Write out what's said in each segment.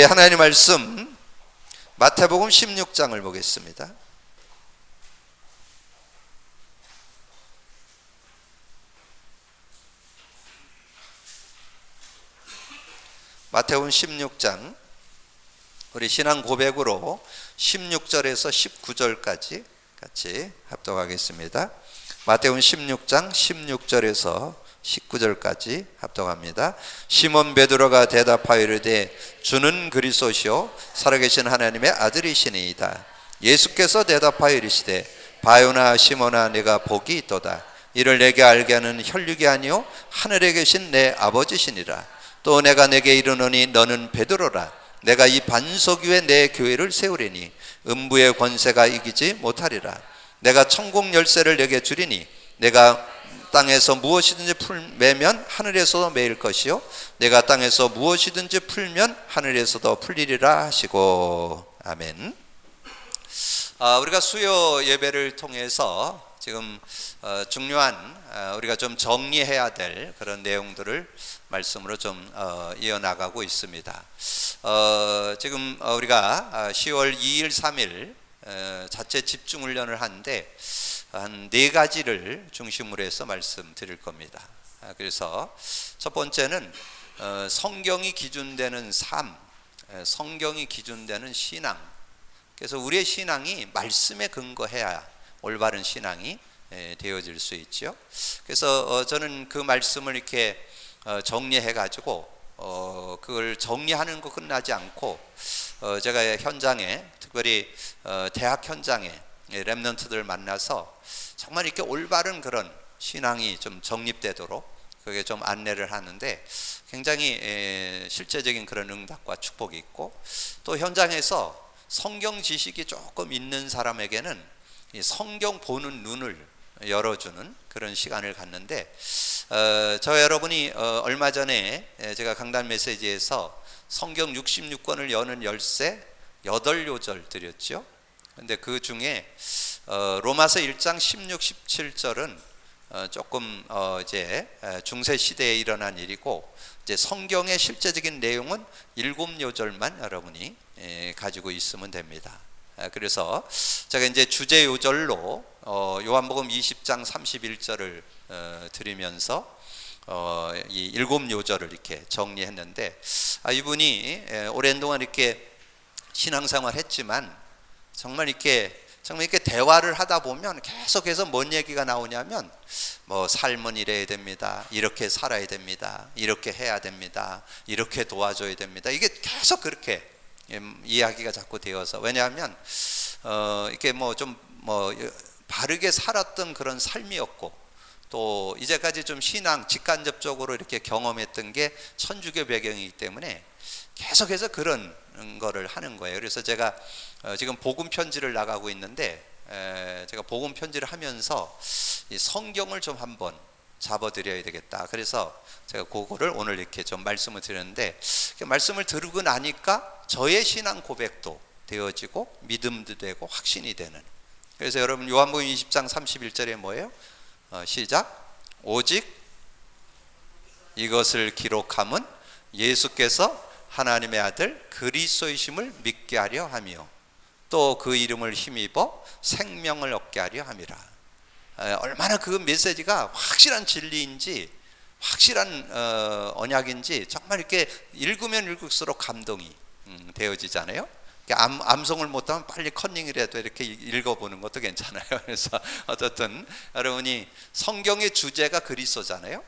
하나님 말씀 마태복음 16장을 보겠습니다. 마태복음 16장 우리 신앙 고백으로 16절에서 19절까지 같이 합독하겠습니다. 마태복음 16장 16절에서 19절까지 합독합니다. 시몬 베드로가 대답하여 이르되 주는 그리스도시요 살아계신 하나님의 아들이시니이다. 예수께서 대답하여 이르시되 바요나 시몬아 네가 복이 있도다. 이를 내게 알게 하는 혈육이 아니요 하늘에 계신 내 아버지시니라. 또 내가 내게 이르노니 너는 베드로라. 내가 이 반석 위에 내 교회를 세우리니 음부의 권세가 이기지 못하리라. 내가 천국 열쇠를 내게 주리니 내가 땅에서 무엇이든지 매면 하늘에서도 매일 것이요 내가 땅에서 무엇이든지 풀면 하늘에서도 풀리리라 하시고. 아멘. 우리가 수요 예배를 통해서 지금 중요한 우리가 좀 정리해야 될 그런 내용들을 말씀으로 좀 이어나가고 있습니다. 지금 우리가 10월 2일 3일 자체 집중훈련을 하는데 한 4가지를 중심으로 해서 말씀드릴 겁니다. 그래서 첫 번째는 성경이 기준되는 삶, 성경이 기준되는 신앙. 그래서 우리의 신앙이 말씀에 근거해야 올바른 신앙이 되어질 수 있죠. 그래서 저는 그 말씀을 이렇게 정리해 가지고 그걸 정리하는 거 끝나지 않고 제가 현장에 특별히 대학 현장에 렘넌트들 만나서 정말 이렇게 올바른 그런 신앙이 좀 정립되도록 그게 좀 안내를 하는데 굉장히 실제적인 그런 응답과 축복이 있고, 또 현장에서 성경 지식이 조금 있는 사람에게는 이 성경 보는 눈을 열어주는 그런 시간을 갖는데 저 여러분이 얼마 전에 제가 강단 메시지에서 성경 66권을 여는 열쇠 8요절 드렸죠. 근데 그 중에 로마서 1장 16, 17절은 조금 이제 중세 시대에 일어난 일이고, 이제 성경의 실제적인 내용은 7요절만 여러분이 가지고 있으면 됩니다. 그래서 제가 이제 주제 요절로 요한복음 20장 31절을 드리면서 이 7요절을 이렇게 정리했는데, 이분이 오랜 동안 이렇게 신앙생활 했지만 정말 이렇게 대화를 하다 보면 계속해서 뭔 얘기가 나오냐면 뭐 삶은 이래야 됩니다, 이렇게 살아야 됩니다, 이렇게 해야 됩니다, 이렇게 도와줘야 됩니다. 이게 계속 그렇게 이야기가 자꾸 되어서, 왜냐하면 이렇게 좀 바르게 살았던 그런 삶이었고, 또 이제까지 좀 신앙 직간접적으로 이렇게 경험했던 게 천주교 배경이기 때문에 계속해서 그런 거를 하는 거예요. 그래서 제가 지금 복음 편지를 나가고 있는데 제가 복음 편지를 하면서 이 성경을 좀 한번 잡아드려야 되겠다. 그래서 제가 그거를 오늘 이렇게 좀 말씀을 드렸는데, 말씀을 들고 나니까 저의 신앙 고백도 되어지고 믿음도 되고 확신이 되는. 그래서 여러분 요한복음 20장 31절에 뭐예요? 시작. 오직 이것을 기록함은 예수께서 하나님의 아들 그리스도이심을 믿게 하려 하며 또 그 이름을 힘입어 생명을 얻게 하려 함이라. 얼마나 그 메시지가 확실한 진리인지, 확실한 언약인지 정말 이렇게 읽으면 읽을수록 감동이 되어지잖아요. 암송을 못하면 빨리 컨닝이라도 이렇게 읽어보는 것도 괜찮아요. 그래서 어쨌든 여러분이 성경의 주제가 그리스도잖아요.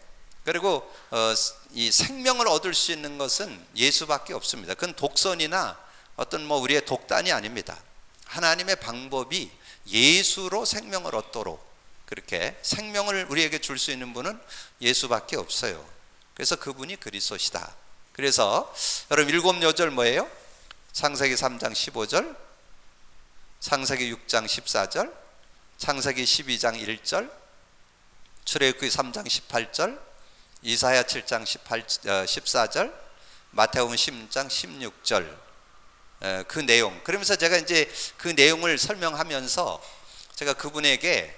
그리고 이 생명을 얻을 수 있는 것은 예수밖에 없습니다. 그건 독선이나 어떤 우리의 독단이 아닙니다. 하나님의 방법이 예수로 생명을 얻도록 그렇게 생명을 우리에게 줄 수 있는 분은 예수밖에 없어요. 그래서 그분이 그리스도시다. 그래서 여러분 7요절 뭐예요? 창세기 3장 15절, 창세기 6장 14절, 창세기 12장 1절, 출애굽기 3장 18절, 이사야 7장 14절, 마태복음 10장 16절, 그 내용. 그러면서 제가 이제 그 내용을 설명하면서 제가 그분에게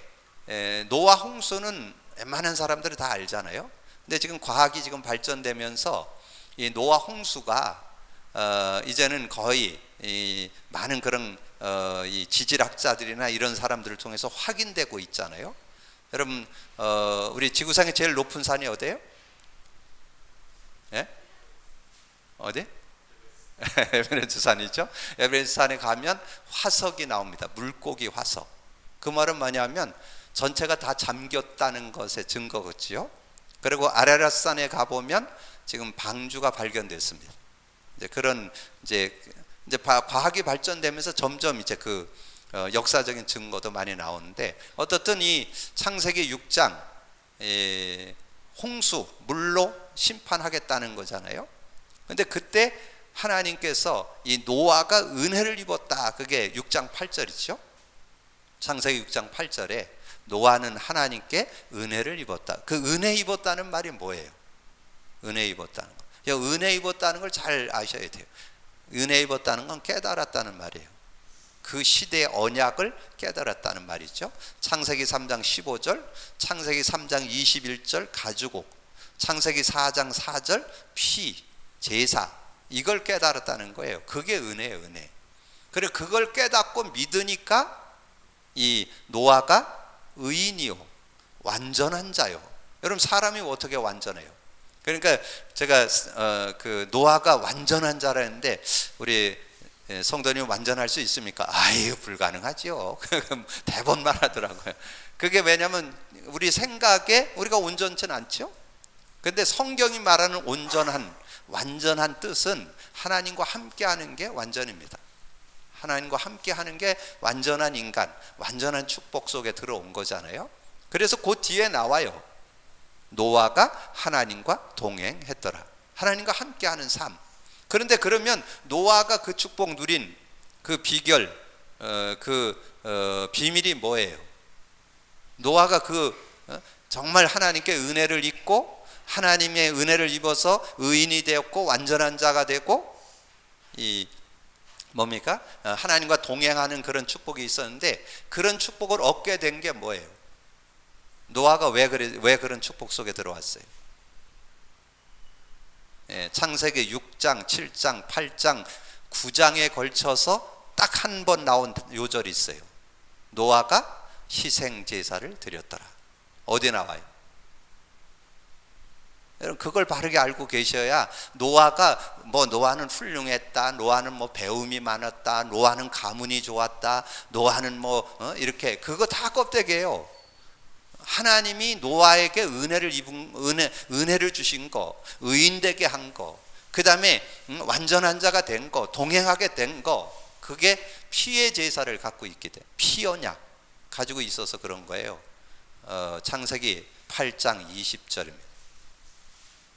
노아 홍수는 웬만한 사람들이 다 알잖아요. 근데 지금 과학이 지금 발전되면서 이 노아 홍수가 이제는 거의 이 많은 그런 이 지질학자들이나 이런 사람들을 통해서 확인되고 있잖아요. 여러분 우리 지구상의 제일 높은 산이 어디예요? 예? 어디? 에베레스트 산이죠. 에베레스트 산에 가면 화석이 나옵니다. 물고기 화석. 그 말은 뭐냐면 전체가 다 잠겼다는 것의 증거겠지요. 그리고 아라라산에 가보면 지금 방주가 발견됐습니다. 이제 그런 이제 과학이 발전되면서 점점 이제 그 역사적인 증거도 많이 나오는데, 어떻든 이 창세기 6장 홍수 물로 심판하겠다는 거잖아요. 근데 그때 하나님께서 이 노아가 은혜를 입었다. 그게 6장 8절이죠. 창세기 6장 8절에 노아는 하나님께 은혜를 입었다. 그 은혜 입었다는 말이 뭐예요? 은혜 입었다는 거. 은혜 입었다는 걸 잘 아셔야 돼요. 은혜 입었다는 건 깨달았다는 말이에요. 그 시대의 언약을 깨달았다는 말이죠. 창세기 3장 15절, 창세기 3장 21절 가죽옷, 창세기 4장 4절 피, 제사, 이걸 깨달았다는 거예요. 그게 은혜예요, 은혜. 그래, 그걸 깨닫고 믿으니까 이 노아가 의인이요, 완전한 자요. 여러분, 사람이 어떻게 완전해요? 그러니까 제가 그 노아가 완전한 자라는데 우리 성도님 완전할 수 있습니까? 아유, 불가능하지요. 대본만 하더라고요. 그게 왜냐면 우리 생각에 우리가 온전치는 않죠. 근데 성경이 말하는 온전한, 완전한 뜻은 하나님과 함께하는 게 완전입니다. 하나님과 함께하는 게 완전한 인간, 완전한 축복 속에 들어온 거잖아요. 그래서 그 뒤에 나와요. 노아가 하나님과 동행했더라. 하나님과 함께하는 삶. 그런데 그러면 노아가 그 축복 누린 그 비결, 비밀이 뭐예요? 노아가 정말 하나님께 은혜를 입고 하나님의 은혜를 입어서 의인이 되었고 완전한 자가 되고 이 뭡니까? 하나님과 동행하는 그런 축복이 있었는데, 그런 축복을 얻게 된 게 뭐예요? 노아가 왜 그런 축복 속에 들어왔어요? 창세기 6장, 7장, 8장, 9장에 걸쳐서 딱 한 번 나온 요절이 있어요. 노아가 희생 제사를 드렸더라. 어디 나와요? 여러분, 그걸 바르게 알고 계셔야 노아가 노아는 훌륭했다, 노아는 배움이 많았다, 노아는 가문이 좋았다, 노아는 이렇게, 그거 다 껍데기예요. 하나님이 노아에게 은혜를 주신 거, 의인되게 한 거, 그 다음에 완전한 자가 된 거, 동행하게 된 거, 그게 피의 제사를 갖고 있게 돼. 피 언약 가지고 있어서 그런 거예요. 창세기 8장 20절입니다.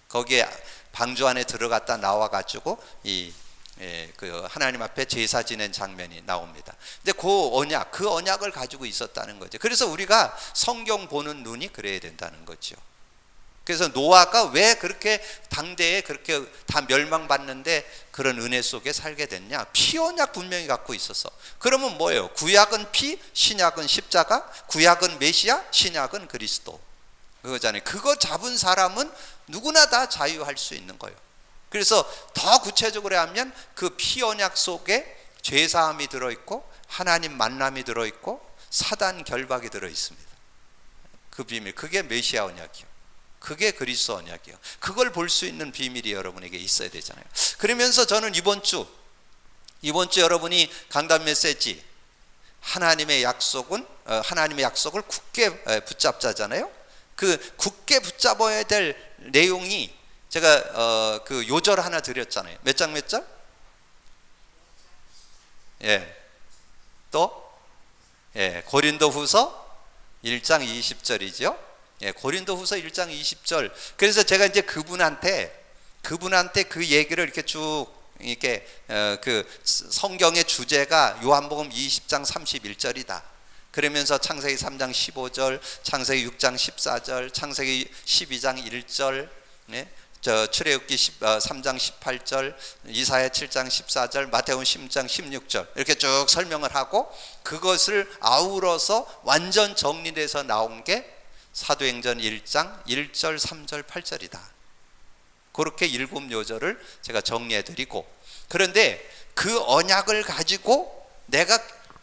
거기에 방주 안에 들어갔다 나와가지고 그 하나님 앞에 제사 지낸 장면이 나옵니다. 근데 그 언약을 가지고 있었다는 거죠. 그래서 우리가 성경 보는 눈이 그래야 된다는 거죠. 그래서 노아가 왜 그렇게 당대에 그렇게 다 멸망받는데 그런 은혜 속에 살게 됐냐? 피 언약 분명히 갖고 있어서. 그러면 뭐예요? 구약은 피, 신약은 십자가, 구약은 메시아, 신약은 그리스도. 그거잖아요. 그거 잡은 사람은 누구나 다 자유할 수 있는 거예요. 그래서 더 구체적으로 하면 그 피 언약 속에 죄사함이 들어있고 하나님 만남이 들어있고 사단 결박이 들어있습니다. 그 비밀, 그게 메시아 언약이요, 그게 그리스도 언약이요. 그걸 볼 수 있는 비밀이 여러분에게 있어야 되잖아요. 그러면서 저는 이번 주 여러분이 강단 메시지 하나님의 약속을 굳게 붙잡자잖아요. 그 굳게 붙잡아야 될 내용이 제가 그 요절 하나 드렸잖아요. 몇 장 몇 절? 또 고린도후서 1장 20절이죠. 고린도후서 1장 20절. 그래서 제가 이제 그분한테 그 얘기를 이렇게 쭉 이렇게 그 성경의 주제가 요한복음 20장 31절이다. 그러면서 창세기 3장 15절, 창세기 6장 14절, 창세기 12장 1절, 출애굽기 3장 18절, 이사야 7장 14절, 마태복음 10장 16절 이렇게 쭉 설명을 하고 그것을 아우러서 완전 정리돼서 나온 게 사도행전 1장 1절, 3절, 8절이다. 그렇게 7요절을 제가 정리해드리고, 그런데 그 언약을 가지고 내가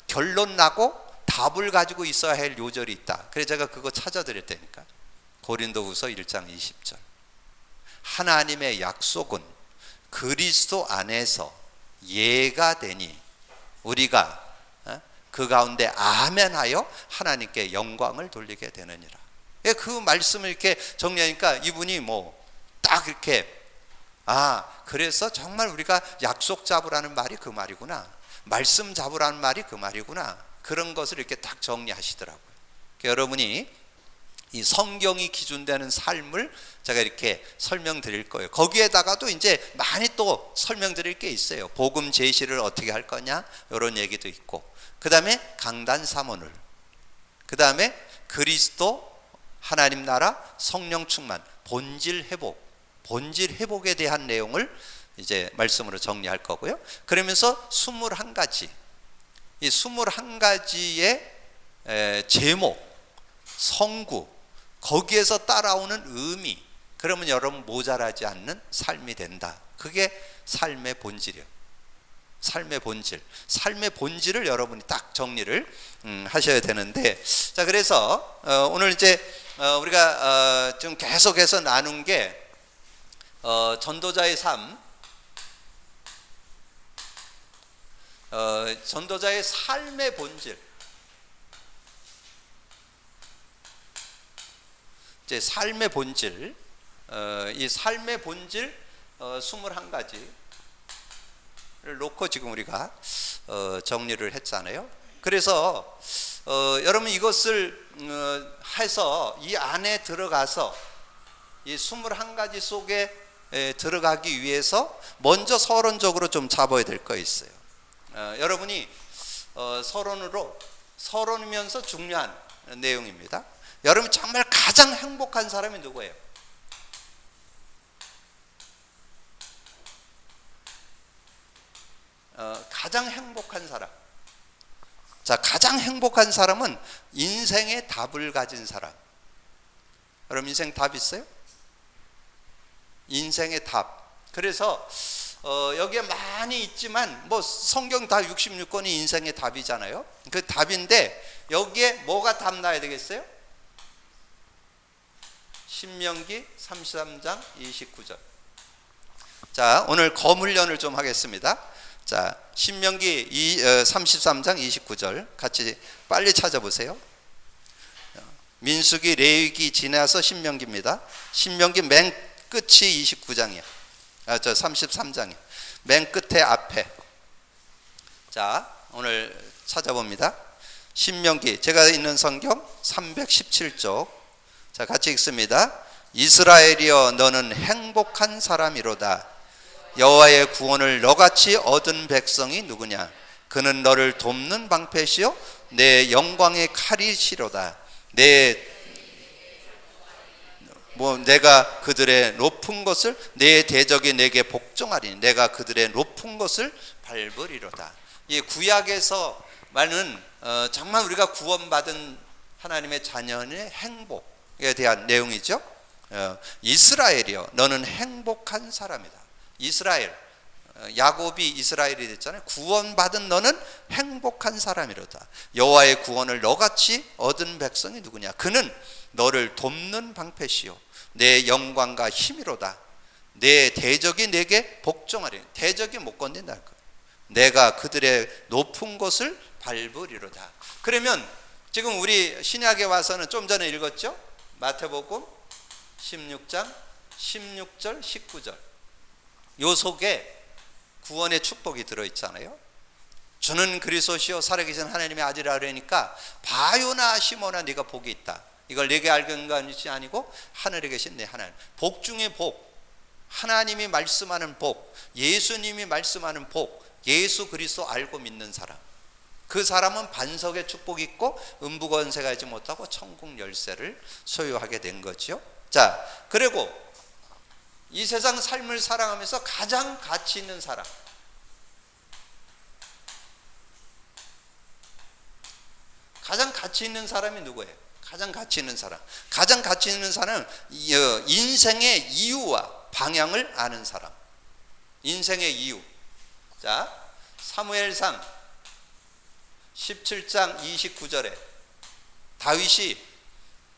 결론 나고 답을 가지고 있어야 할 요절이 있다. 그래서 제가 그거 찾아드릴 테니까. 고린도후서 1장 20절. 하나님의 약속은 그리스도 안에서 예가 되니 우리가 그 가운데 아멘하여 하나님께 영광을 돌리게 되느니라. 그 말씀을 이렇게 정리하니까 이분이 딱 이렇게, 그래서 정말 우리가 약속 잡으라는 말이 그 말이구나, 말씀 잡으라는 말이 그 말이구나, 그런 것을 이렇게 딱 정리하시더라고요. 여러분이 이 성경이 기준되는 삶을 제가 이렇게 설명드릴 거예요. 거기에다가도 이제 많이 또 설명드릴 게 있어요. 복음 제시를 어떻게 할 거냐, 이런 얘기도 있고, 그 다음에 강단 사모늘, 그 다음에 그리스도, 하나님 나라, 성령 충만, 본질 회복에 대한 내용을 이제 말씀으로 정리할 거고요. 그러면서 21가지, 이 21가지의 제목, 성구, 거기에서 따라오는 의미, 그러면 여러분 모자라지 않는 삶이 된다. 그게 삶의 본질이에요. 삶의 본질을 여러분이 딱 정리를 하셔야 되는데, 자, 그래서 오늘 이제 우리가 좀 계속해서 나눈 게 전도자의 삶, 전도자의 삶의 본질, 이제 삶의 본질, 이 삶의 본질 21가지를 놓고 지금 우리가 정리를 했잖아요. 그래서 여러분 이것을 해서 이 안에 들어가서 이 21가지 속에 들어가기 위해서 먼저 서론적으로 좀 잡아야 될 거 있어요. 여러분이 서론이면서 중요한 내용입니다. 여러분 정말 가장 행복한 사람이 누구예요? 가장 행복한 사람. 자, 가장 행복한 사람은 인생의 답을 가진 사람. 여러분 인생 답 있어요? 인생의 답. 그래서 여기에 많이 있지만 성경 다 66권이 인생의 답이잖아요. 그 답인데 여기에 뭐가 답 나야 되겠어요? 신명기 33장 29절. 자, 오늘 검훈련을 좀 하겠습니다. 자, 신명기 33장 29절 같이 빨리 찾아보세요. 민수기, 레위기 지나서 신명기입니다. 신명기 맨 끝이 29장이야. 33장이야. 맨 끝에 앞에. 자, 오늘 찾아봅니다. 신명기, 제가 있는 성경 317쪽. 자, 같이 읽습니다. 이스라엘이여, 너는 행복한 사람이로다. 여호와의 구원을 너같이 얻은 백성이 누구냐? 그는 너를 돕는 방패시요 내 영광의 칼이시로다. 내가 그들의 높은 것을, 내 대적이 내게 복종하리니 내가 그들의 높은 것을 밟으리로다. 이 구약에서 말하는 정말 우리가 구원받은 하나님의 자녀의 행복에 대한 내용이죠. 이스라엘이여, 너는 행복한 사람이다. 이스라엘, 야곱이 이스라엘이 됐잖아요. 구원받은 너는 행복한 사람이로다. 여호와의 구원을 너같이 얻은 백성이 누구냐? 그는 너를 돕는 방패시요 내 영광과 힘이로다. 내 대적이 내게 복종하리니, 대적이 못 건든다. 내가 그들의 높은 것을 밟으리로다. 그러면 지금 우리 신약에 와서는 좀 전에 읽었죠? 마태복음 16장 16절 19절. 요 속에 구원의 축복이 들어있잖아요. 주는 그리스도시요 살아계신 하나님의 아들이라 그러니까 바요나 시몬아 네가 복이 있다. 이걸 내게 알건 것이 아니고 하늘에 계신 내 하나님. 복 중에 복, 하나님이 말씀하는 복, 예수님이 말씀하는 복, 예수 그리스도 알고 믿는 사람, 그 사람은 반석의 축복이 있고 음부권세가 있지 못하고 천국 열쇠를 소유하게 된 거죠. 자, 그리고 이 세상 삶을 살아가면서 가장 가치 있는 사람, 가장 가치 있는 사람이 누구예요? 가장 가치 있는 사람. 가장 가치 있는 사람은 인생의 이유와 방향을 아는 사람, 인생의 이유. 자, 사무엘상 17장 29절에 다윗이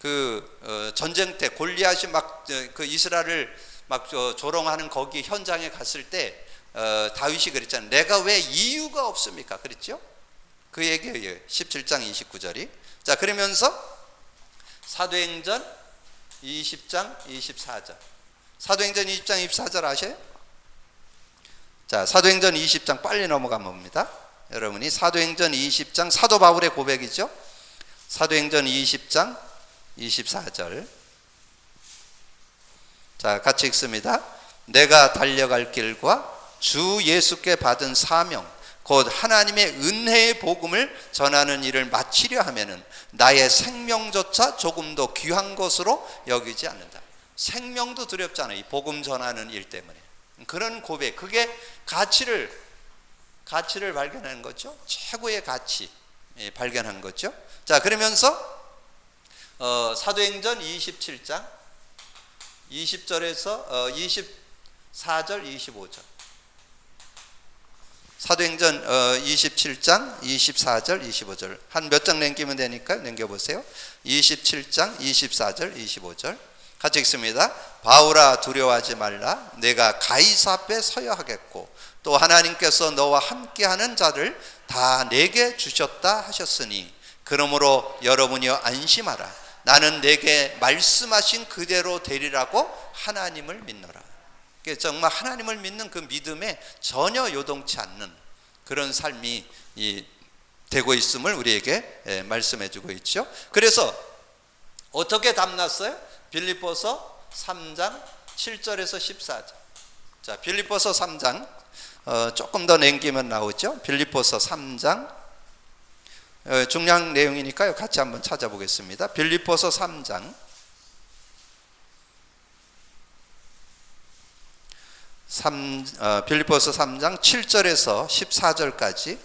그 전쟁 때 골리앗이 막 그 이스라엘을 막 조롱하는 거기 현장에 갔을 때 다윗이 그랬잖아요. 내가 왜 이유가 없습니까? 그랬죠? 그 얘기예요. 17장 29절이. 자, 그러면서 사도행전 20장 24절. 사도행전 20장 24절 아셔요? 자, 사도행전 20장 빨리 넘어가 봅니다. 여러분이 사도행전 20장 사도 바울의 고백이죠. 사도행전 20장 24절. 자, 같이 읽습니다. 내가 달려갈 길과 주 예수께 받은 사명 곧 하나님의 은혜의 복음을 전하는 일을 마치려 하면은 나의 생명조차 조금도 귀한 것으로 여기지 않는다. 생명도 두렵잖아요. 이 복음 전하는 일 때문에. 그런 고백, 그게 가치를 발견하는 거죠. 최고의 가치 발견한 거죠. 자, 그러면서 사도행전 27장 20절에서 24절 25절. 사도행전 27장 24절 25절. 한 몇 장 남기면 되니까 남겨보세요. 27장 24절 25절 같이 읽습니다. 바울아 두려워하지 말라. 내가 가이사 앞에 서야 하겠고 또 하나님께서 너와 함께하는 자를 다 내게 주셨다 하셨으니 그러므로 여러분이여 안심하라. 나는 내게 말씀하신 그대로 되리라고 하나님을 믿노라. 정말 하나님을 믿는 그 믿음에 전혀 요동치 않는 그런 삶이 되고 있음을 우리에게 말씀해 주고 있죠. 그래서 어떻게 답났어요? 빌립보서 3장 7절에서 14절. 자, 빌립보서 3장 조금 더 남기면 나오죠. 빌립보서 3장 중요한 내용이니까요. 같이 한번 찾아보겠습니다. 빌립보서 3장 빌립보서 3장 7절에서 14절까지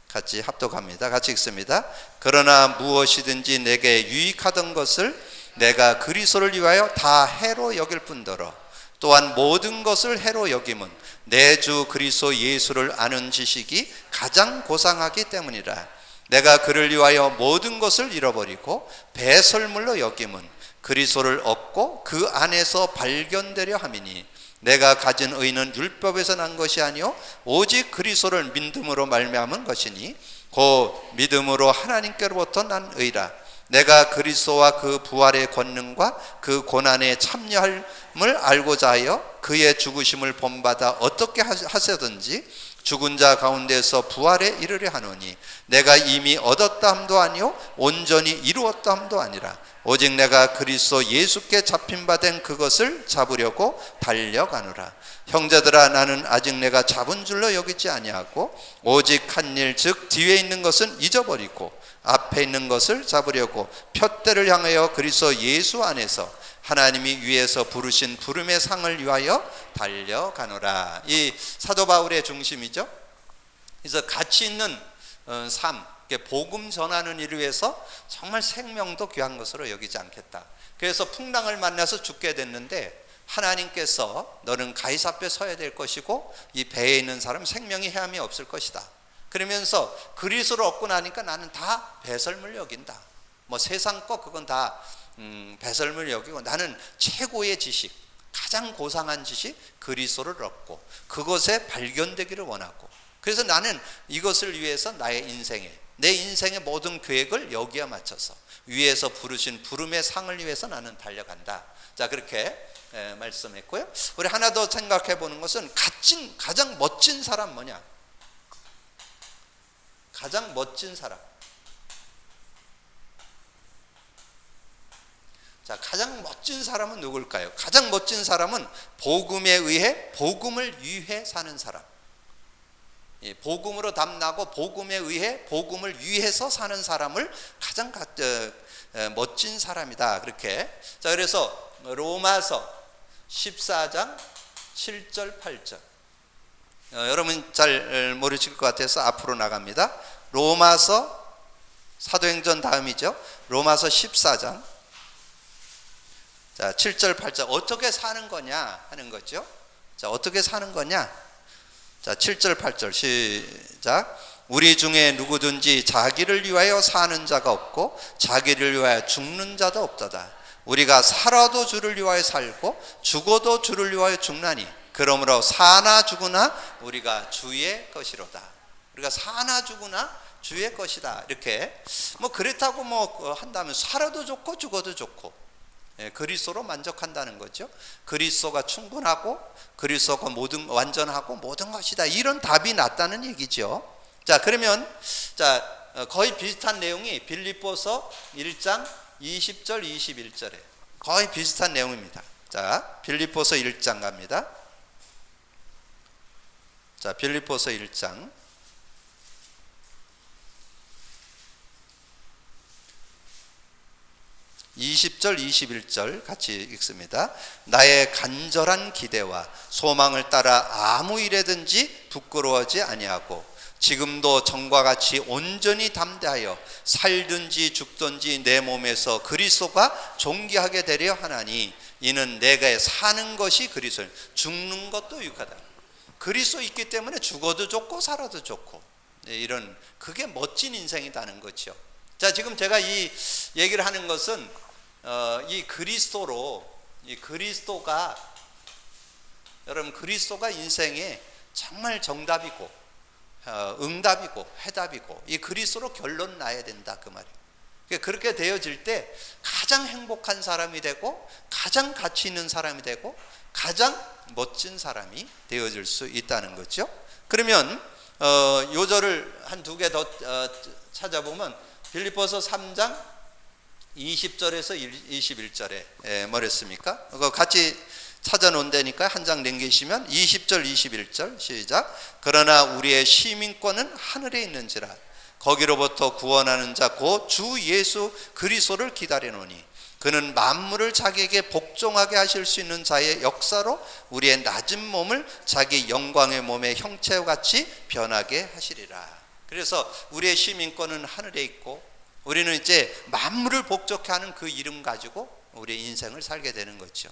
같이 합독합니다. 같이 읽습니다. 그러나 무엇이든지 내게 유익하던 것을 내가 그리스도를 위하여 다 해로 여길 뿐더러 또한 모든 것을 해로 여김은 내 주 그리스도 예수를 아는 지식이 가장 고상하기 때문이라. 내가 그를 위하여 모든 것을 잃어버리고 배설물로 여김은 그리스도를 얻고 그 안에서 발견되려 함이니 내가 가진 의는 율법에서 난 것이 아니요 오직 그리스도를 믿음으로 말미암은 것이니 곧 믿음으로 하나님께로부터 난 의라. 내가 그리스도와 그 부활의 권능과 그 고난에 참여함을 알고자 하여 그의 죽으심을 본받아 어떻게 하세든지 죽은 자 가운데서 부활에 이르려 하노니 내가 이미 얻었다 함도 아니요 온전히 이루었다 함도 아니라 오직 내가 그리스도 예수께 잡힌 바 된 그것을 잡으려고 달려가노라. 형제들아 나는 아직 내가 잡은 줄로 여기지 아니하고 오직 한 일 즉 뒤에 있는 것은 잊어버리고 앞에 있는 것을 잡으려고 푯대를 향하여 그리스도 예수 안에서 하나님이 위에서 부르신 부름의 상을 위하여 달려가노라. 이 사도 바울의 중심이죠. 그래서 가치 있는 삶, 복음 전하는 일을 위해서 정말 생명도 귀한 것으로 여기지 않겠다. 그래서 풍랑을 만나서 죽게 됐는데 하나님께서 너는 가이사 앞에 서야 될 것이고 이 배에 있는 사람 생명이 해함이 없을 것이다. 그러면서 그리스도를 얻고 나니까 나는 다 배설물 여긴다. 뭐 세상 거 그건 다 배설물 여기고 나는 최고의 지식, 가장 고상한 지식 그리스도를 얻고 그것에 발견되기를 원하고 그래서 나는 이것을 위해서 내 인생의 모든 계획을 여기에 맞춰서 위에서 부르신 부름의 상을 위해서 나는 달려간다. 자, 그렇게 말씀했고요. 우리 하나 더 생각해 보는 것은 가장 멋진 사람 뭐냐? 가장 멋진 사람. 자, 가장 멋진 사람은 누굴까요? 가장 멋진 사람은 복음에 의해 복음을 위해 사는 사람. 복음으로 담나고 복음에 의해 복음을 위해서 사는 사람을 가장 멋진 사람이다. 그렇게. 자, 그래서 로마서 14장 7절 8절. 여러분 잘 모르실 것 같아서 앞으로 나갑니다. 로마서 사도행전 다음이죠. 로마서 14장. 자, 7절 8절 어떻게 사는 거냐 하는 거죠. 자, 어떻게 사는 거냐. 자, 7절 8절 시작. 우리 중에 누구든지 자기를 위하여 사는 자가 없고 자기를 위하여 죽는 자도 없도다. 우리가 살아도 주를 위하여 살고 죽어도 주를 위하여 죽나니 그러므로 사나 죽으나 우리가 주의 것이로다. 우리가 사나 죽으나 주의 것이다. 이렇게 뭐 그렇다고 뭐 한다면 살아도 좋고 죽어도 좋고, 예, 그리스도로 만족한다는 거죠. 그리스도가 충분하고 그리스도가 모든 완전하고 모든 것이다. 이런 답이 났다는 얘기죠. 자, 그러면 자, 거의 비슷한 내용이 빌립보서 1장 20절 21절에 거의 비슷한 내용입니다. 자, 빌립보서 1장 갑니다. 자, 빌립보서 1장 20절 21절 같이 읽습니다. 나의 간절한 기대와 소망을 따라 아무 일에든지 부끄러워하지 아니하고 지금도 전과 같이 온전히 담대하여 살든지 죽든지 내 몸에서 그리스도가 존귀하게 되려 하나니 이는 내가 사는 것이 그리스도, 죽는 것도 유익하다. 그리스도 있기 때문에 죽어도 좋고 살아도 좋고, 이런 그게 멋진 인생이라는 거죠. 자, 지금 제가 이 얘기를 하는 것은 이 그리스도가 여러분 그리스도가 인생의 정말 정답이고 응답이고 해답이고 이 그리스도로 결론 나야 된다 그 말이에요. 그렇게 되어질 때 가장 행복한 사람이 되고 가장 가치 있는 사람이 되고 가장 멋진 사람이 되어질 수 있다는 거죠. 그러면 요절을 한 두 개 더 찾아보면 빌립보서 3장 20절에서 21절에 뭐랬습니까? 그거 같이 찾아놓은다니까 한 장 남기시면 20절 21절 시작. 그러나 우리의 시민권은 하늘에 있는지라 거기로부터 구원하는 자 곧 주 예수 그리스도를 기다리노니 그는 만물을 자기에게 복종하게 하실 수 있는 자의 역사로 우리의 낮은 몸을 자기 영광의 몸의 형체와 같이 변하게 하시리라. 그래서 우리의 시민권은 하늘에 있고 우리는 이제 만물을 복종케 하는 그 이름 가지고 우리의 인생을 살게 되는 거죠.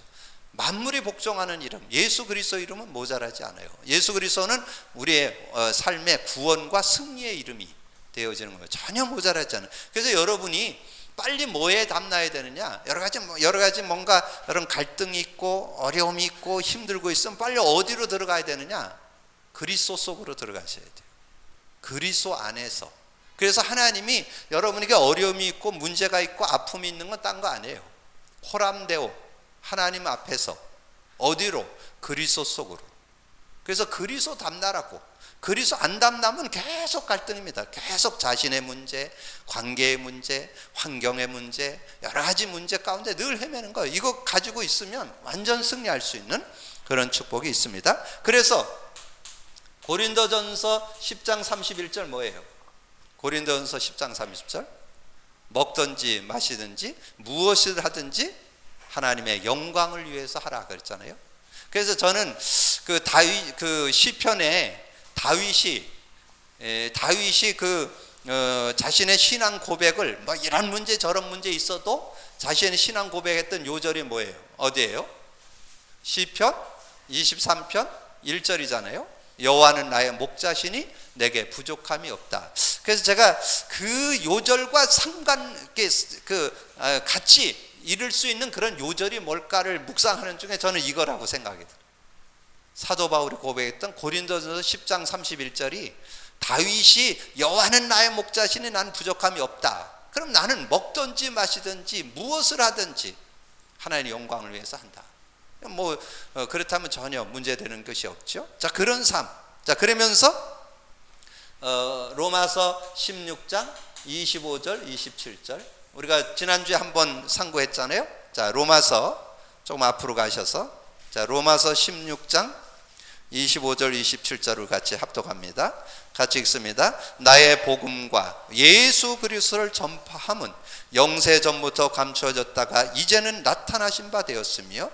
만물이 복종하는 이름, 예수 그리스도 이름은 모자라지 않아요. 예수 그리스도는 우리의 삶의 구원과 승리의 이름이 되어지는 거예요. 전혀 모자라지 않아요. 그래서 여러분이 빨리 뭐에 담나야 되느냐, 여러 가지 뭔가 이런 갈등이 있고 어려움이 있고 힘들고 있으면 빨리 어디로 들어가야 되느냐? 그리스도 속으로 들어가셔야 돼요. 그리스도 안에서. 그래서 하나님이 여러분에게 어려움이 있고 문제가 있고 아픔이 있는 건 딴 거 아니에요. 호람되오 하나님 앞에서 어디로? 그리스도 속으로. 그래서 그리스도 담나라고. 그리스도 안 담나면 계속 갈등입니다. 계속 자신의 문제, 관계의 문제, 환경의 문제, 여러 가지 문제 가운데 늘 헤매는 거예요. 이거 가지고 있으면 완전 승리할 수 있는 그런 축복이 있습니다. 그래서 고린도전서 10장 31절 뭐예요? 고린도전서 10장 30절 먹든지 마시든지 무엇을 하든지 하나님의 영광을 위해서 하라 그랬잖아요. 그래서 저는 그 시편에 다윗이 자신의 신앙 고백을 뭐 이런 문제 저런 문제 있어도 자신의 신앙 고백했던 요절이 뭐예요? 어디예요? 시편 23편 1절이잖아요. 여호와는 나의 목자시니 내게 부족함이 없다. 그래서 제가 그 요절과 같이 이룰 수 있는 그런 요절이 뭘까를 묵상하는 중에 저는 이거라고 생각이 들어요. 사도 바울이 고백했던 고린도전서 10장 31절이 다윗이 여호와는 나의 목자시니 나는 부족함이 없다. 그럼 나는 먹든지 마시든지 무엇을 하든지 하나님의 영광을 위해서 한다. 그렇다면 전혀 문제되는 것이 없죠. 자, 그런 삶. 자, 그러면서 로마서 16장 25절 27절 우리가 지난주에 한번 상고했잖아요. 자, 로마서 조금 앞으로 가셔서 자, 로마서 16장 25절 27절을 같이 합독합니다. 같이 읽습니다. 나의 복음과 예수 그리스도를 전파함은 영세 전부터 감추어졌다가 이제는 나타나신 바 되었으며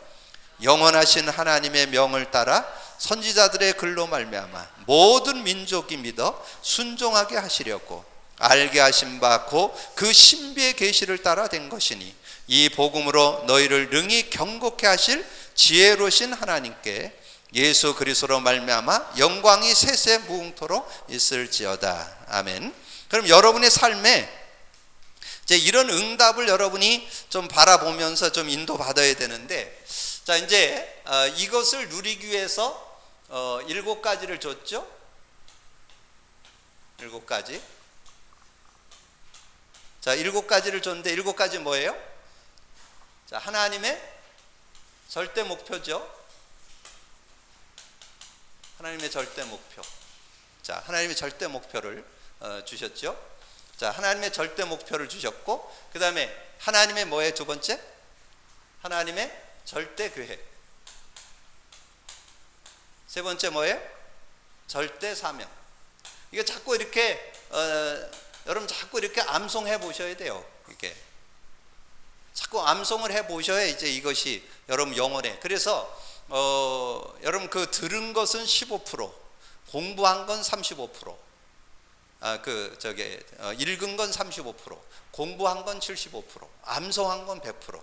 영원하신 하나님의 명을 따라 선지자들의 글로 말미암아 모든 민족이 믿어 순종하게 하시려고 알게 하신 바 곧 그 신비의 계시를 따라 된 것이니 이 복음으로 너희를 능히 경고케 하실 지혜로우신 하나님께 예수 그리스도로 말미암아 영광이 세세 무궁토록 있을지어다. 아멘. 그럼 여러분의 삶에 이제 이런 응답을 여러분이 좀 바라보면서 좀 인도받아야 되는데, 자 이제 이것을 누리기 위해서 7가지를 줬죠. 7가지. 자 7가지를 줬는데 7가지 뭐예요? 자 하나님의 절대 목표죠. 하나님의 절대 목표. 자 하나님의 절대 목표를 주셨죠. 자 하나님의 절대 목표를 주셨고, 그 다음에 하나님의 뭐예요? 두 번째, 하나님의 절대 계획. 세 번째 뭐예요? 절대 사명. 이거 자꾸 이렇게 여러분 자꾸 이렇게 암송해 보셔야 돼요. 이렇게 자꾸 암송을 해 보셔야 이제 이것이 여러분 영혼에. 그래서 여러분 그 들은 것은 15%, 공부한 건 35%, 읽은 건 35%, 공부한 건 75%, 암송한 건 100%.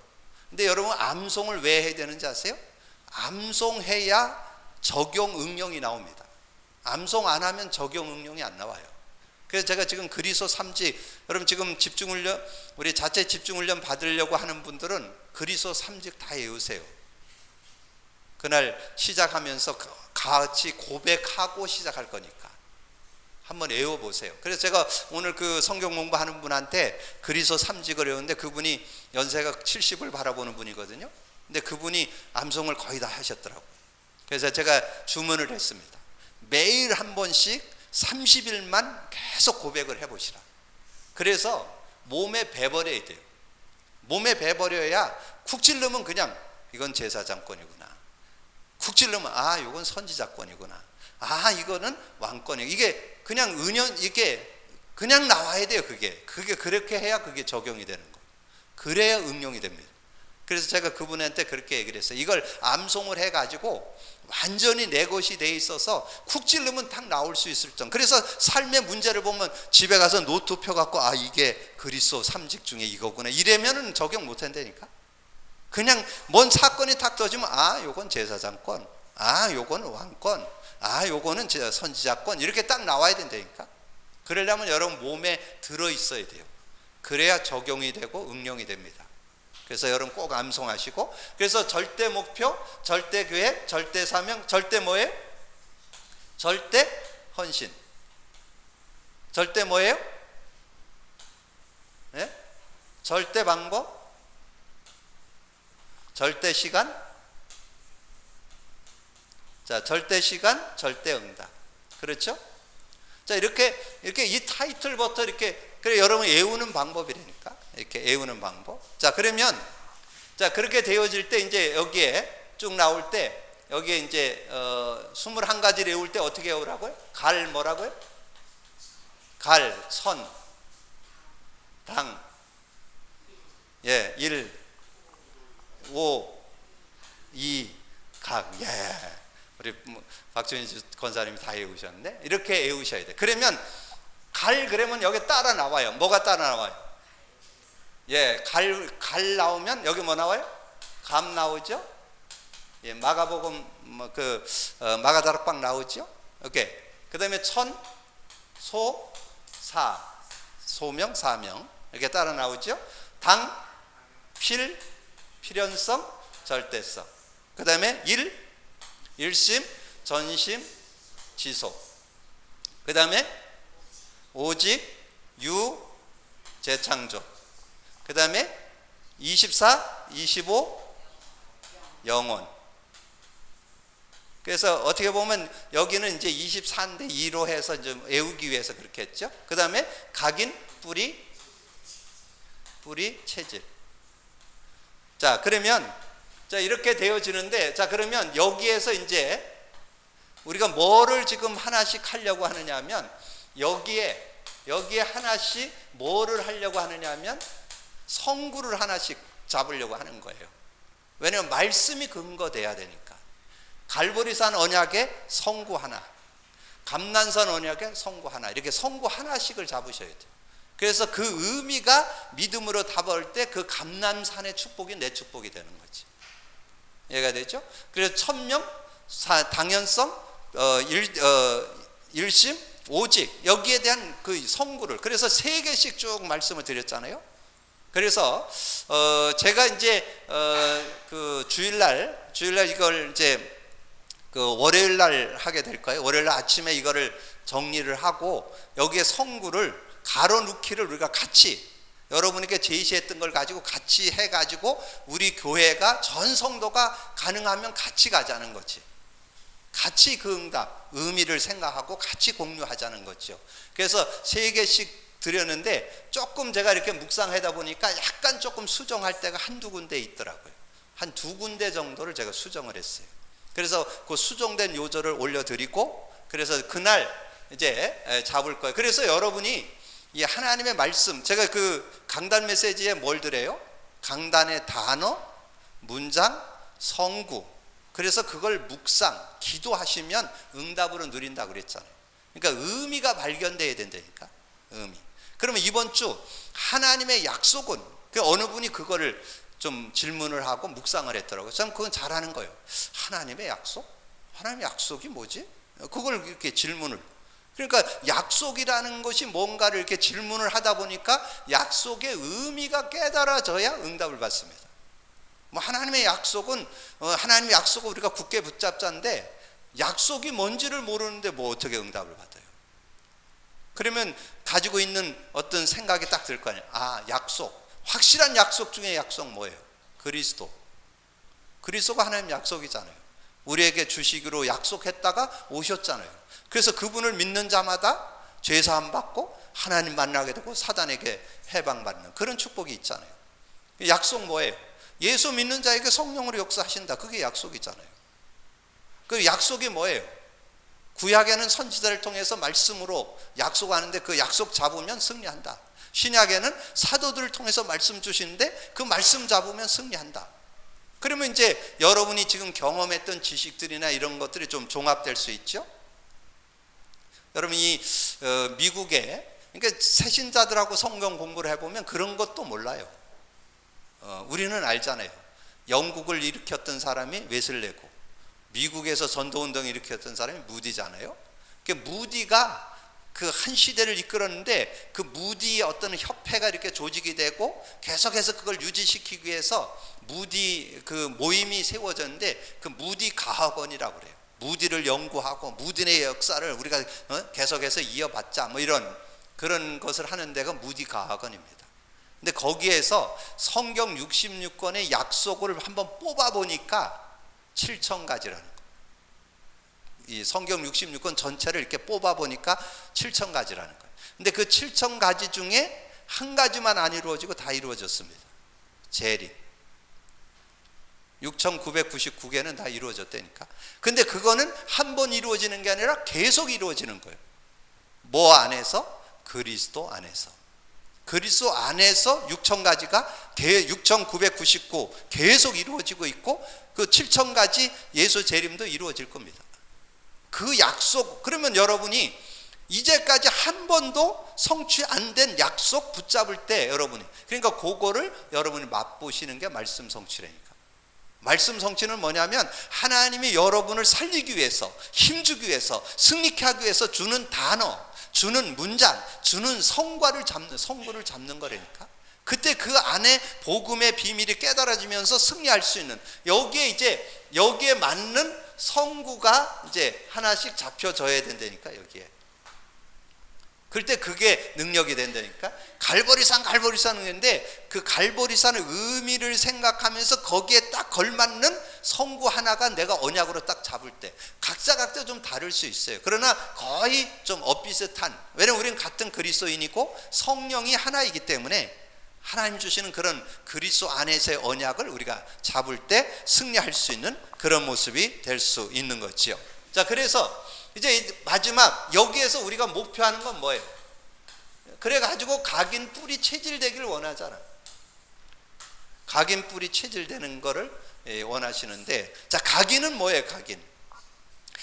근데 여러분 암송을 왜 해야 되는지 아세요? 암송해야 적용 응용이 나옵니다. 암송 안 하면 적용 응용이 안 나와요. 그래서 제가 지금 그리스도 3직, 여러분 지금 집중훈련, 우리 자체 집중훈련 받으려고 하는 분들은 그리스도 3직 다 외우세요. 그날 시작하면서 같이 고백하고 시작할 거니까 한번 외워보세요. 그래서 제가 오늘 그 성경 공부하는 분한테 그리스도 3직을 외우는데 그분이 연세가 70을 바라보는 분이거든요. 근데 그분이 암송을 거의 다 하셨더라고요. 그래서 제가 주문을 했습니다. 매일 한 번씩 30일만 계속 고백을 해보시라. 그래서 몸에 배버려야 돼요. 몸에 배버려야 쿡 찔르면 그냥 이건 제사장권이구나, 쿡 찔르면 아 이건 선지자권이구나, 아 이거는 왕권이고, 이게 그냥 이게 그냥 나와야 돼요. 그게 그렇게 해야 그게 적용이 되는 거예요. 그래야 응용이 됩니다. 그래서 제가 그분한테 그렇게 얘기를 했어요. 이걸 암송을 해가지고 완전히 내 것이 돼 있어서 쿡 찌르면 딱 나올 수 있을 정도. 그래서 삶의 문제를 보면 집에 가서 노트 펴갖고 아 이게 그리스도 3직 중에 이거구나 이래면은 적용 못 한다니까. 그냥 뭔 사건이 탁 터지면 아 요건 제사장권, 아 요거는 왕권, 아 요거는 선지자권, 이렇게 딱 나와야 된다니까. 그러려면 여러분 몸에 들어있어야 돼요. 그래야 적용이 되고 응용이 됩니다. 그래서 여러분 꼭 암송하시고, 그래서 절대 목표, 절대 계획, 절대 사명, 절대 뭐예요? 절대 헌신. 절대 뭐예요? 네? 절대 방법, 절대 시간. 자, 절대 시간, 절대 응답. 그렇죠? 자, 이렇게 이 타이틀부터 이렇게, 그래 여러분 외우는 방법이라니까. 이렇게 외우는 방법. 자, 그러면 자, 그렇게 되어질 때 이제 여기에 쭉 나올 때 여기에 이제 21가지를 외울 때 어떻게 외우라고요? 갈 뭐라고요? 갈, 선, 당, 예, 일, 오, 이, 각. 예. 우리 박준희 권사님이 다 외우셨네. 이렇게 외우셔야 돼. 그러면 갈 그러면 여기 따라 나와요. 뭐가 따라 나와요? 예, 갈 나오면 여기 뭐 나와요? 감 나오죠? 예, 마가복음 마가다락방 나오죠? 오케이. 그다음에 천, 소, 사, 소명, 사명 이렇게 따라 나오죠? 당, 필, 필연성, 절대성. 그다음에 일, 일심, 전심, 지속. 그다음에 오직, 유, 재창조. 그 다음에 24, 25, 영혼. 그래서 어떻게 보면 여기는 이제 24인데 2로 해서 좀 외우기 위해서 그렇게 했죠. 그 다음에 각인, 뿌리, 체질. 자, 그러면 자 이렇게 되어지는데, 자 그러면 여기에서 이제 우리가 뭐를 지금 하나씩 하려고 하느냐 하면, 여기에 하나씩 뭐를 하려고 하느냐 하면 성구를 하나씩 잡으려고 하는 거예요. 왜냐하면 말씀이 근거돼야 되니까. 갈보리산 언약에 성구 하나, 감난산 언약에 성구 하나, 이렇게 성구 하나씩을 잡으셔야 돼요. 그래서 그 의미가 믿음으로 답할 때 그 감람산의 축복이 내 축복이 되는 거지. 이해가 되죠? 그래서 천명, 당연성, 일심, 오직, 여기에 대한 그 성구를, 그래서 3개씩 쭉 말씀을 드렸잖아요. 그래서 제가 이제 그 주일날 이걸 이제 그 월요일날 하게 될 거예요. 월요일날 아침에 이거를 정리를 하고 여기에 성구를 가로놓기를 우리가 같이 여러분에게 제시했던 걸 가지고 같이 해가지고 우리 교회가 전 성도가 가능하면 같이 가자는 거지. 같이 그 응답, 의미를 생각하고 같이 공유하자는 거죠. 그래서 3개씩 드렸는데 조금 제가 이렇게 묵상하다 보니까 약간 조금 수정할 때가 한두 군데 있더라고요. 한 2군데 정도를 제가 수정을 했어요. 그래서 그 수정된 요절을 올려드리고 그래서 그날 이제 잡을 거예요. 그래서 여러분이 이 하나님의 말씀, 제가 그 강단 메시지에 뭘 드려요? 강단의 단어, 문장, 성구. 그래서 그걸 묵상, 기도하시면 응답으로 누린다고 그랬잖아요. 그러니까 의미가 발견돼야 된다니까. 의미. 그러면 이번 주 하나님의 약속은, 어느 분이 그거를 좀 질문을 하고 묵상을 했더라고요. 저는 그건 잘하는 거예요. 하나님의 약속? 하나님의 약속이 뭐지? 그걸 이렇게 질문을. 그러니까 약속이라는 것이 뭔가를 이렇게 질문을 하다 보니까 약속의 의미가 깨달아져야 응답을 받습니다. 뭐 하나님의 약속은 우리가 굳게 붙잡자인데 약속이 뭔지를 모르는데 뭐 어떻게 응답을 받아요? 그러면 가지고 있는 어떤 생각이 딱 들 거 아니에요. 아, 약속. 확실한 약속 중에 약속 뭐예요? 그리스도가 하나님 약속이잖아요. 우리에게 주시기로 약속했다가 오셨잖아요. 그래서 그분을 믿는 자마다 죄사함 받고 하나님 만나게 되고 사단에게 해방받는 그런 축복이 있잖아요. 약속 뭐예요? 예수 믿는 자에게 성령으로 역사하신다. 그게 약속이잖아요. 그 약속이 뭐예요? 구약에는 선지자를 통해서 말씀으로 약속하는데 그 약속 잡으면 승리한다. 신약에는 사도들을 통해서 말씀 주시는데 그 말씀 잡으면 승리한다. 그러면 이제 여러분이 지금 경험했던 지식들이나 이런 것들이 좀 종합될 수 있죠. 여러분이 미국에, 그러니까 새신자들하고 성경 공부를 해보면 그런 것도 몰라요. 우리는 알잖아요. 영국을 일으켰던 사람이 웨슬레고 미국에서 전도운동을 일으켰던 사람이 무디잖아요. 그 무디가 그 한 시대를 이끌었는데 그 무디의 어떤 협회가 이렇게 조직이 되고 계속해서 그걸 유지시키기 위해서 무디 그 모임이 세워졌는데 그 무디 가학원이라고 그래요. 무디를 연구하고 무디의 역사를 우리가 계속해서 이어받자 뭐 이런 그런 것을 하는 데가 무디 가학원입니다. 근데 거기에서 성경 66권의 약속을 한번 뽑아보니까 7,000가지라는 거예요. 이 성경 66권 전체를 이렇게 뽑아보니까 7,000가지라는 거예요. 근데 그 7,000가지 중에 한 가지만 안 이루어지고 다 이루어졌습니다. 재림. 6,999개는 다 이루어졌다니까. 근데 그거는 한 번 이루어지는 게 아니라 계속 이루어지는 거예요. 뭐 안에서? 그리스도 안에서. 그리스도 안에서 6,000가지가 6,999 계속 이루어지고 있고 그 7,000가지 예수 재림도 이루어질 겁니다. 그 약속, 그러면 여러분이 이제까지 한 번도 성취 안 된 약속 붙잡을 때 여러분이, 그러니까 그거를 여러분이 맛보시는 게 말씀 성취라니까. 말씀 성취는 뭐냐면 하나님이 여러분을 살리기 위해서, 힘주기 위해서, 승리케 하기 위해서 주는 단어, 주는 문장, 주는 성구를 잡는 거라니까. 그때 그 안에 복음의 비밀이 깨달아지면서 승리할 수 있는, 여기에 맞는 성구가 이제 하나씩 잡혀져야 된다니까. 여기에 그럴 때 그게 능력이 된다니까. 갈보리산 있는데 그 갈보리산의 의미를 생각하면서 거기에 딱 걸맞는 성구 하나가 내가 언약으로 딱 잡을 때 각자 좀 다를 수 있어요. 그러나 거의 좀 엇비슷한, 왜냐면 우리는 같은 그리스도인이고 성령이 하나이기 때문에 하나님 주시는 그런 그리스도 안에서의 언약을 우리가 잡을 때 승리할 수 있는 그런 모습이 될 수 있는 거지요. 자, 그래서 이제 마지막 여기에서 우리가 목표하는 건 뭐예요? 그래가지고 각인 뿌리 체질되기를 원하잖아. 각인 뿌리 체질되는 거를 원하시는데, 자, 각인은 뭐예요? 각인.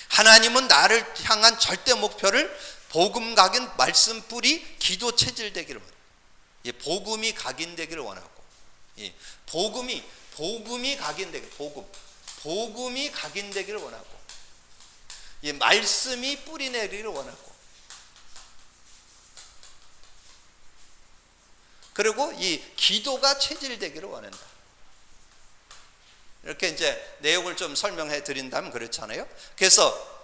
하나님은 나를 향한 절대 목표를 복음 각인 말씀 뿌리 기도 체질되기를 원해요. 이 복음이 각인되기를 원하고, 이 복음이 각인되기, 복음이 각인되기를 원하고, 이 말씀이 뿌리내리기를 원하고, 그리고 이 기도가 체질되기를 원한다. 이렇게 이제 내용을 좀 설명해 드린다면 그렇잖아요. 그래서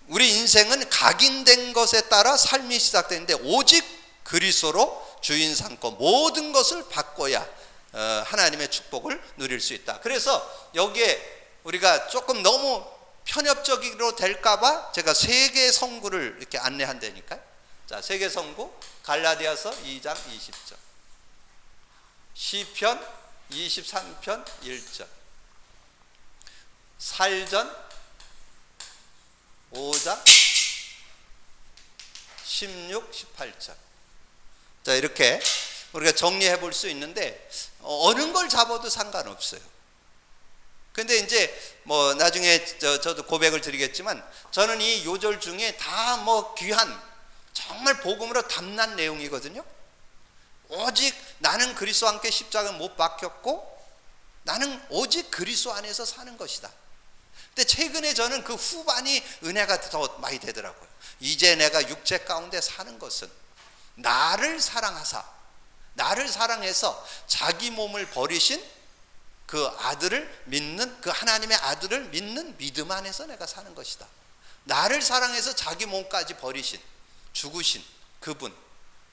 우리 인생은 각인된 것에 따라 삶이 시작되는데, 오직 그리스도로 주인 삼고 모든 것을 바꿔야 하나님의 축복을 누릴 수 있다. 그래서 여기에 우리가 조금 너무 편협적으로 될까봐 제가 세 개의 성구를 이렇게 안내한다니까요. 자, 세 개 성구, 갈라디아서 2장 20절, 시편 23편 1절, 살전 5장 16, 18절. 자, 이렇게 우리가 정리해 볼 수 있는데, 어느 걸 잡아도 상관없어요. 근데 이제 뭐 나중에 저도 고백을 드리겠지만, 저는 이 요절 중에 다 뭐 귀한, 정말 복음으로 담난 내용이거든요. 오직 나는 그리스도와 함께 십자가에 못 박혔고 나는 오직 그리스도 안에서 사는 것이다. 근데 최근에 저는 그 후반이 은혜가 더 많이 되더라고요. 이제 내가 육체 가운데 사는 것은 나를 사랑해서 자기 몸을 버리신 그 아들을 믿는, 그 하나님의 아들을 믿는 믿음 안에서 내가 사는 것이다. 나를 사랑해서 자기 몸까지 버리신, 죽으신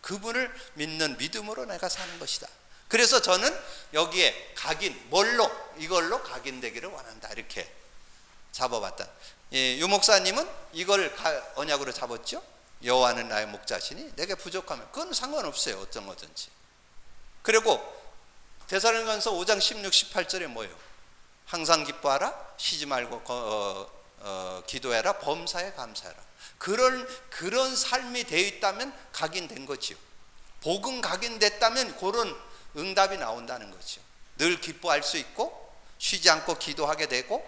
그분을 믿는 믿음으로 내가 사는 것이다. 그래서 저는 여기에 각인, 이걸로 각인되기를 원한다. 이렇게 잡아봤다. 유 목사님은 이걸 언약으로 잡았죠. 여호와는 나의 목자시니 내게 부족하면, 그건 상관없어요, 어떤 거든지. 그리고 데살로니가서 5장 16, 18절에 뭐예요? 항상 기뻐하라, 쉬지 말고 기도해라, 범사에 감사해라. 그런 삶이 되어 있다면 각인된 거지요. 복음 각인됐다면 그런 응답이 나온다는 거죠. 늘 기뻐할 수 있고 쉬지 않고 기도하게 되고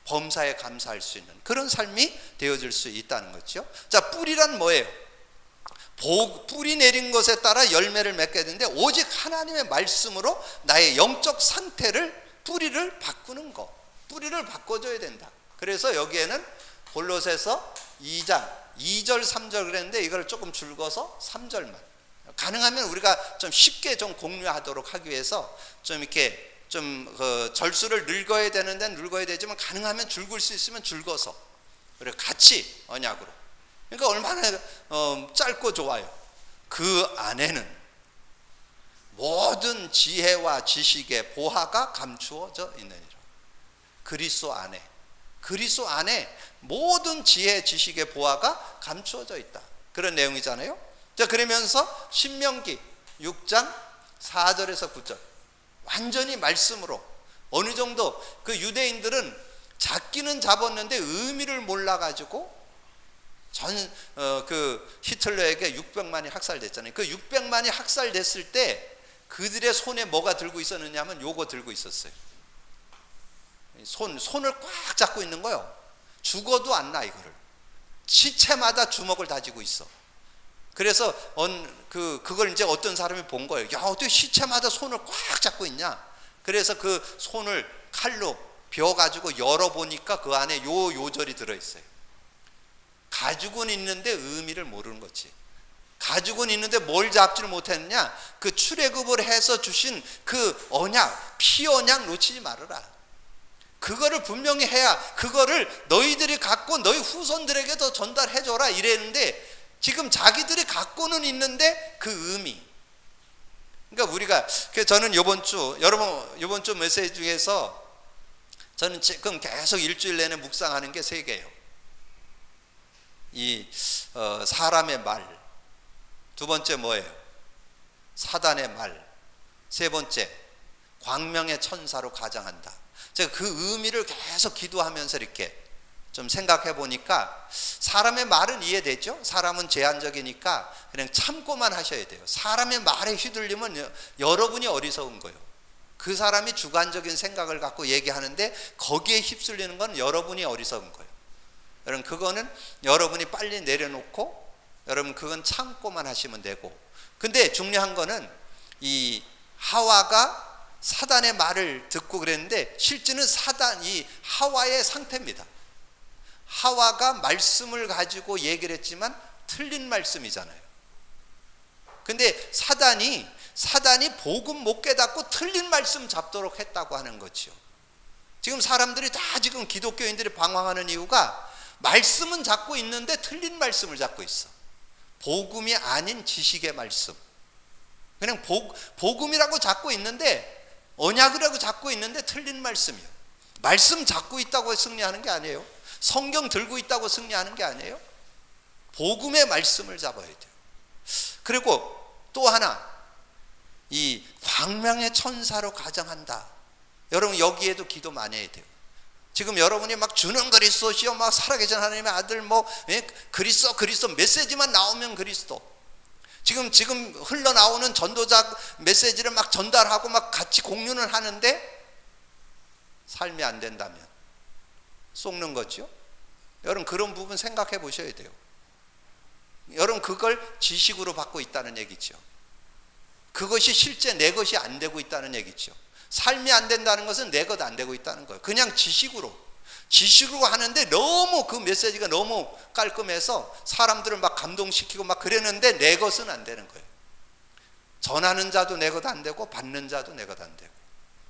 범사에 감사할 수 있는 그런 삶이 되어질 수 있다는 거죠. 자, 뿌리란 뭐예요? 뿌리 내린 것에 따라 열매를 맺게 되는데, 오직 하나님의 말씀으로 나의 영적 상태를, 뿌리를 바꾸는 거, 뿌리를 바꿔줘야 된다. 그래서 여기에는 골로새서 2장 2절 3절 그랬는데, 이걸 조금 줄거서 3절만, 가능하면 우리가 좀 쉽게 좀 공유하도록 하기 위해서 좀 이렇게 그 절수를 늙어야 되는데 늙어야 되지만, 가능하면 줄글 수 있으면 줄거서 그리고 같이 언약으로, 그러니까 얼마나 짧고 좋아요. 그 안에는 모든 지혜와 지식의 보화가 감추어져 있느니라. 그리스도 안에 모든 지혜 지식의 보화가 감추어져 있다. 그런 내용이잖아요. 자, 그러면서 신명기 6장 4절에서 9절 완전히 말씀으로, 어느 정도 그 유대인들은 잡기는 잡았는데 의미를 몰라가지고 그 히틀러에게 600만이 학살됐잖아요. 그 600만이 학살됐을 때 그들의 손에 뭐가 들고 있었느냐 하면 요거 들고 있었어요. 손을 꽉 잡고 있는 거예요. 죽어도 안 나. 이거를 시체마다 주먹을 다지고 있어. 그래서 그걸 이제 어떤 사람이 본 거예요. 야, 어떻게 시체마다 손을 꽉 잡고 있냐. 그래서 그 손을 칼로 베어가지고 열어보니까 그 안에 요절이 들어있어요. 가죽은 있는데 의미를 모르는 거지. 가죽은 있는데 뭘 잡지를 못했느냐, 그 출애굽을 해서 주신 그 언약, 피 언약 놓치지 말아라. 그거를 분명히 해야, 그거를 너희들이 갖고 너희 후손들에게도 전달해줘라 이랬는데, 지금 자기들이 갖고는 있는데 그 의미. 그러니까 우리가, 저는 이번 주 메시지 중에서 저는 지금 계속 일주일 내내 묵상하는 게 3개예요. 사람의 말, 두 번째 뭐예요? 사단의 말, 세 번째 광명의 천사로 가장한다. 제가 그 의미를 계속 기도하면서 이렇게 좀 생각해 보니까, 사람의 말은 이해되죠? 사람은 제한적이니까 그냥 참고만 하셔야 돼요. 사람의 말에 휘둘리면 여러분이 어리석은 거예요. 그 사람이 주관적인 생각을 갖고 얘기하는데 거기에 휩쓸리는 건 여러분이 어리석은 거예요. 여러분, 그거는 여러분이 빨리 내려놓고, 여러분 그건 참고만 하시면 되고. 근데 중요한 거는 이 하와가 사단의 말을 듣고 그랬는데 실제는 사단이 하와의 상태입니다. 하와가 말씀을 가지고 얘기를 했지만 틀린 말씀이잖아요. 근데 사단이 복음 못 깨닫고 틀린 말씀 잡도록 했다고 하는 거죠. 지금 사람들이 다 지금 기독교인들이 방황하는 이유가 말씀은 잡고 있는데 틀린 말씀을 잡고 있어. 복음이 아닌 지식의 말씀. 그냥 복음이라고 잡고 있는데, 언약이라고 잡고 있는데 틀린 말씀이에요. 말씀 잡고 있다고 승리하는 게 아니에요. 성경 들고 있다고 승리하는 게 아니에요. 복음의 말씀을 잡아야 돼요. 그리고 또 하나, 이 광명의 천사로 가정한다. 여러분 여기에도 기도 많이 해야 돼요. 지금 여러분이 막 주는 그리스도시요, 막 살아계신 하나님의 아들, 그리스도 메시지만 나오면 그리스도. 지금 흘러나오는 전도자 메시지를 막 전달하고 막 같이 공유는 하는데 삶이 안 된다면 속는 거죠. 여러분 그런 부분 생각해 보셔야 돼요. 여러분 그걸 지식으로 받고 있다는 얘기죠. 그것이 실제 내 것이 안 되고 있다는 얘기죠. 삶이 안 된다는 것은 내 것 안 되고 있다는 거예요. 그냥 지식으로 하는데 너무 그 메시지가 너무 깔끔해서 사람들을 막 감동시키고 막 그랬는데 내 것은 안 되는 거예요. 전하는 자도 내 것 안 되고 받는 자도 내 것 안 되고.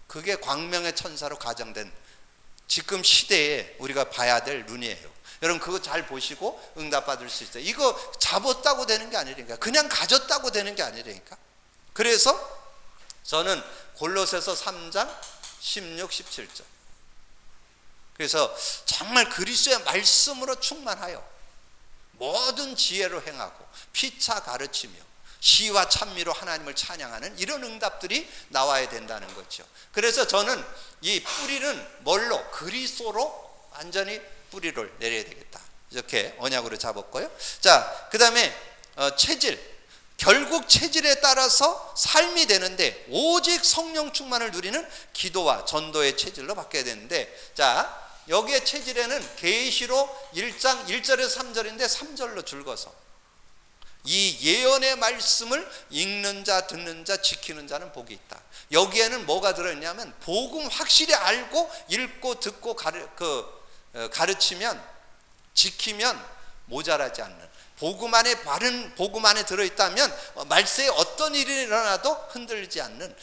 그게 광명의 천사로 가정된 지금 시대에 우리가 봐야 될 눈이에요. 여러분 그거 잘 보시고 응답받을 수 있어요. 이거 잡았다고 되는 게 아니라니까. 그냥 가졌다고 되는 게 아니라니까. 그래서 저는 골로새서 3장 16, 17절. 그래서 정말 그리스도의 말씀으로 충만하여 모든 지혜로 행하고 피차 가르치며 시와 찬미로 하나님을 찬양하는 이런 응답들이 나와야 된다는 거죠. 그래서 저는 이 뿌리는 뭘로? 그리스도로 완전히 뿌리를 내려야 되겠다. 이렇게 언약으로 잡았고요. 자, 그 다음에 체질. 결국 체질에 따라서 삶이 되는데 오직 성령 충만을 누리는 기도와 전도의 체질로 바뀌어야 되는데, 자 여기에 체질에는 계시록 1장 1절에서 3절인데 3절로 줄거서 이 예언의 말씀을 읽는 자, 듣는 자, 지키는 자는 복이 있다. 여기에는 뭐가 들어있냐면 복음 확실히 알고 읽고 듣고 가르치면, 지키면 모자라지 않는, 복음 안에 바른 복음 안에 들어있다면 말세에 어떤 일이 일어나도 흔들리지 않는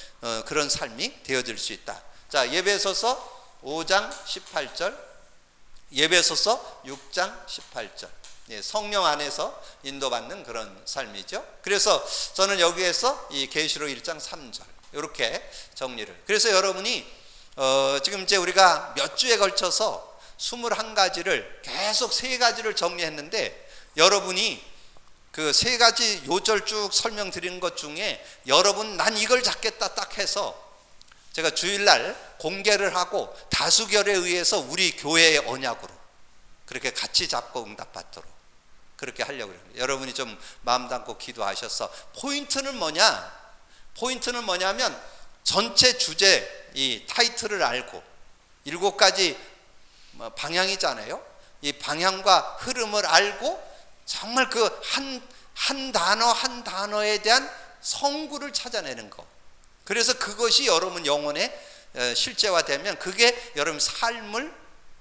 그런 삶이 되어질 수 있다. 자, 에베소서 5장 18절, 에베소서 6장 18절. 성령 안에서 인도받는 그런 삶이죠. 그래서 저는 여기에서 이 계시록 1장 3절 이렇게 정리를. 그래서 여러분이 지금 이제 우리가 몇 주에 걸쳐서 21가지를 계속 3가지를 정리했는데, 여러분이 그 3가지 요절 쭉 설명드리는 것 중에 여러분 난 이걸 잡겠다 딱 해서 제가 주일날 공개를 하고 다수결에 의해서 우리 교회의 언약으로 그렇게 같이 잡고 응답받도록 그렇게 하려고 해요. 여러분이 좀 마음 담고 기도하셔서 포인트는 뭐냐? 포인트는 뭐냐면 전체 주제 이 타이틀을 알고 7가지 방향이잖아요. 이 방향과 흐름을 알고 정말 그 한 단어 한 단어에 대한 성구를 찾아내는 거. 그래서 그것이 여러분 영혼의 실제화되면 그게 여러분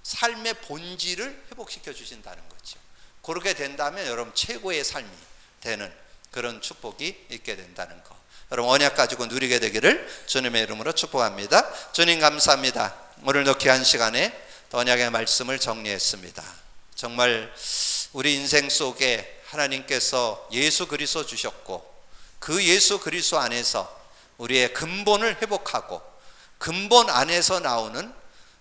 삶의 본질을 회복시켜 주신다는 거죠. 그렇게 된다면 여러분 최고의 삶이 되는 그런 축복이 있게 된다는 거. 여러분 언약 가지고 누리게 되기를 주님의 이름으로 축복합니다. 주님 감사합니다. 오늘도 귀한 시간에 언약의 말씀을 정리했습니다. 정말 우리 인생 속에 하나님께서 예수 그리스도 주셨고 그 예수 그리스도 안에서 우리의 근본을 회복하고 근본 안에서 나오는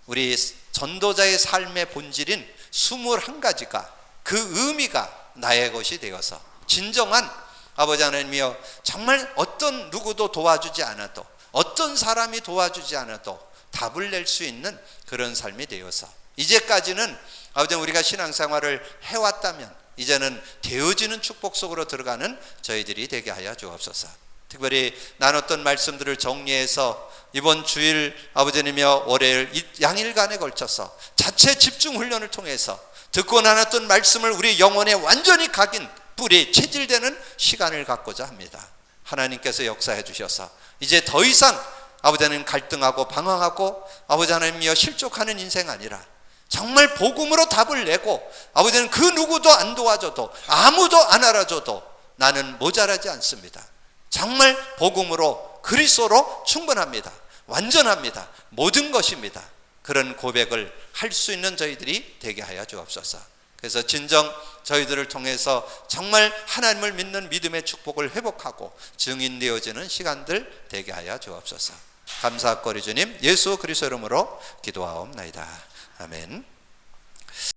우리 전도자의 삶의 본질인 21가지가 그 의미가 나의 것이 되어서 진정한 아버지 하나님이여, 정말 어떤 누구도 도와주지 않아도 어떤 사람이 도와주지 않아도 답을 낼 수 있는 그런 삶이 되어서 이제까지는 아버지 우리가 신앙생활을 해왔다면 이제는 되어지는 축복 속으로 들어가는 저희들이 되게 하여 주옵소서. 특별히 나눴던 말씀들을 정리해서 이번 주일 아버지님이여 월요일 양일간에 걸쳐서 자체 집중 훈련을 통해서 듣고 나눴던 말씀을 우리 영혼에 완전히 각인 뿌리 체질되는 시간을 갖고자 합니다. 하나님께서 역사해 주셔서 이제 더 이상 아버지 하나님 갈등하고 방황하고 아버지 하나님이여 실족하는 인생 아니라 정말 복음으로 답을 내고 아버지는 그 누구도 안 도와줘도 아무도 안 알아줘도 나는 모자라지 않습니다. 정말 복음으로 그리스도로 충분합니다. 완전합니다. 모든 것입니다. 그런 고백을 할 수 있는 저희들이 되게 하여 주옵소서. 그래서 진정 저희들을 통해서 정말 하나님을 믿는 믿음의 축복을 회복하고 증인되어지는 시간들 되게 하여 주옵소서. 감사하거리 주님 예수 그리스도 이름으로 기도하옵나이다. 아멘.